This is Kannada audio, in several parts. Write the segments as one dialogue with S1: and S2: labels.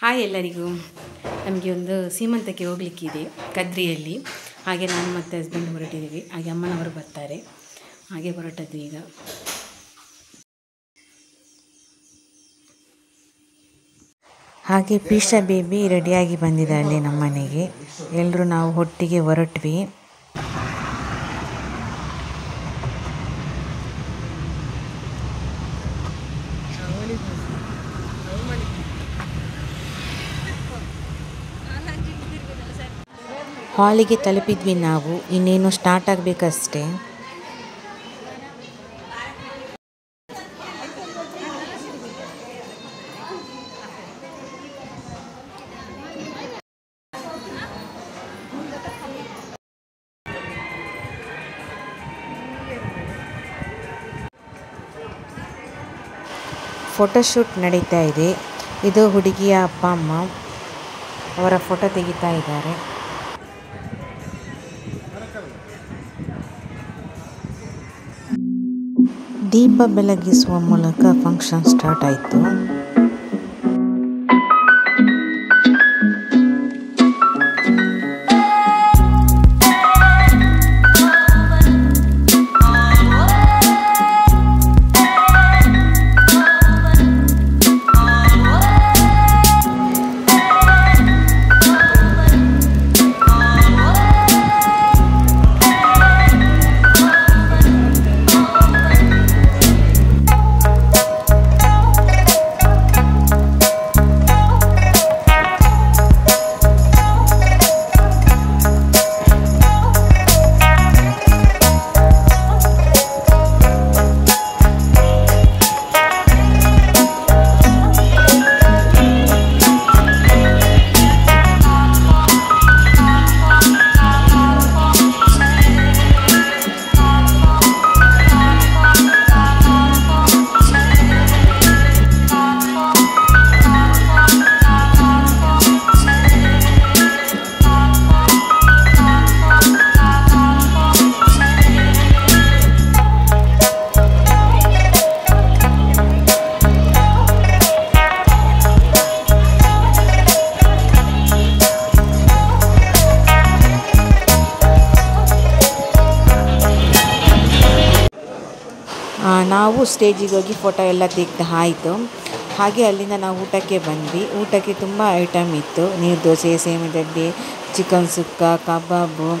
S1: ಹಾಯ್ ಎಲ್ಲರಿಗೂ. ನಮಗೆ ಒಂದು ಸೀಮಂತಕ್ಕೆ ಹೋಗಲಿಕ್ಕಿದೆ ಕದ್ರಿಯಲ್ಲಿ. ಹಾಗೆ ನಾನು ಮತ್ತು ಹಸ್ಬೆಂಡ್ ಹೊರಟಿದ್ದೀವಿ. ಹಾಗೆ ಅಮ್ಮನವರು ಬರ್ತಾರೆ. ಹಾಗೆ ಹೊರಟದ್ದು ಈಗ.
S2: ಹಾಗೆ ಪೀಶಾ ಬೇಬಿ ರೆಡಿಯಾಗಿ ಬಂದಿದ್ದಾಳೆ ನಮ್ಮ ಮನೆಗೆ. ಎಲ್ಲರೂ ನಾವು ಒಟ್ಟಿಗೆ ಹೊರಟ್ವಿ. ಹಾಲಿಗೆ ತಲುಪಿದ್ವಿ ನಾವು. ಇನ್ನೇನು ಸ್ಟಾರ್ಟ್ ಆಗಬೇಕಷ್ಟೇ. ಫೋಟೋಶೂಟ್ ನಡೀತಾ ಇದೆ. ಇದು ಹುಡುಗಿಯ ಅಪ್ಪ ಅಮ್ಮ, ಅವರ ಫೋಟೋ ತೆಗಿತಾ ಇದ್ದಾರೆ. ದೀಪ ಬೆಳಗಿಸುವ ಮೂಲಕ ಫಂಕ್ಷನ್ ಸ್ಟಾರ್ಟ್ ಆಯಿತು. ನಾವು ಸ್ಟೇಜಿಗೆ ಹೋಗಿ ಫೋಟೋ ಎಲ್ಲ ತೆಗೆದು ಆಯಿತು. ಹಾಗೆ ಅಲ್ಲಿಂದ ನಾವು ಊಟಕ್ಕೆ ಬಂದ್ವಿ. ಊಟಕ್ಕೆ ತುಂಬ ಐಟಮ್ ಇತ್ತು. ನೀರು ದೋಸೆ, ಸೇಮಿದಡ್ಡಿ, ಚಿಕನ್ ಸುಕ್ಕ, ಕಬಾಬು,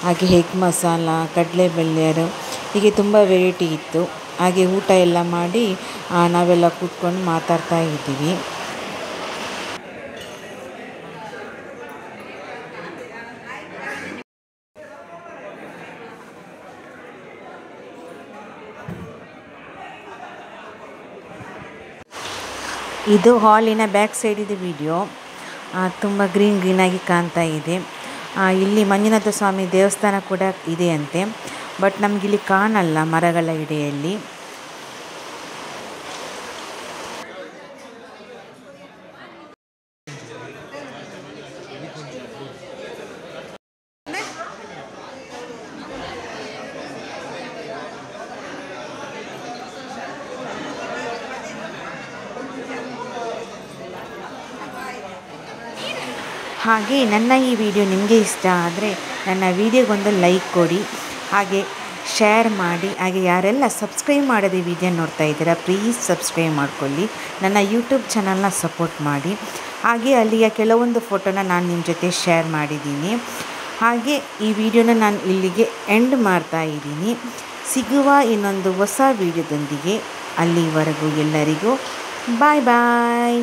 S2: ಹಾಗೆ ಎಗ್ ಮಸಾಲ, ಕಡಲೆ ಬೆಳ್ಳಿಯರು, ಹೀಗೆ ತುಂಬ ವೆರೈಟಿ ಇತ್ತು. ಹಾಗೆ ಊಟ ಎಲ್ಲ ಮಾಡಿ ನಾವೆಲ್ಲ ಕೂತ್ಕೊಂಡು ಮಾತಾಡ್ತಾ ಇದ್ದೀವಿ. ಇದು ಹಾಲಿನ ಬ್ಯಾಕ್ ಸೈಡಿದು ವಿಡಿಯೋ. ತುಂಬ ಗ್ರೀನಾಗಿ ಕಾಣ್ತಾ ಇದೆ. ಇಲ್ಲಿ ಮಂಜುನಾಥ ಸ್ವಾಮಿ ದೇವಸ್ಥಾನ ಕೂಡ ಇದೆ ಅಂತೆ, ಬಟ್ ನಮಗಿಲ್ಲಿ ಕಾಣಲ್ಲ ಮರಗಳ ಇಡೆಯಲ್ಲಿ. ಹಾಗೆ ನನ್ನ ಈ ವಿಡಿಯೋ ನಿಮಗೆ ಇಷ್ಟ ಆದರೆ ನನ್ನ ವಿಡಿಯೋಗೊಂದು ಲೈಕ್ ಕೊಡಿ, ಹಾಗೆ ಶೇರ್ ಮಾಡಿ. ಹಾಗೆ ಯಾರೆಲ್ಲ ಸಬ್ಸ್ಕ್ರೈಬ್ ಮಾಡದೆ ವಿಡಿಯೋ ನೋಡ್ತಾ ಇದ್ದೀರಾ, ಪ್ಲೀಸ್ ಸಬ್ಸ್ಕ್ರೈಬ್ ಮಾಡಿಕೊಳ್ಳಿ. ನನ್ನ ಯೂಟ್ಯೂಬ್ ಚಾನಲ್ನ ಸಪೋರ್ಟ್ ಮಾಡಿ. ಹಾಗೆ ಅಲ್ಲಿಯ ಕೆಲವೊಂದು ಫೋಟೋನ ನಾನು ನಿಮ್ಮ ಜೊತೆ ಶೇರ್ ಮಾಡಿದ್ದೀನಿ. ಹಾಗೆ ಈ ವಿಡಿಯೋನ ನಾನು ಇಲ್ಲಿಗೆ ಎಂಡ್ ಮಾಡ್ತಾ ಇದ್ದೀನಿ. ಸಿಗುವ ಇನ್ನೊಂದು ಹೊಸ ವಿಡಿಯೋದೊಂದಿಗೆ. ಅಲ್ಲಿವರೆಗೂ ಎಲ್ಲರಿಗೂ ಬಾಯ್ ಬಾಯ್.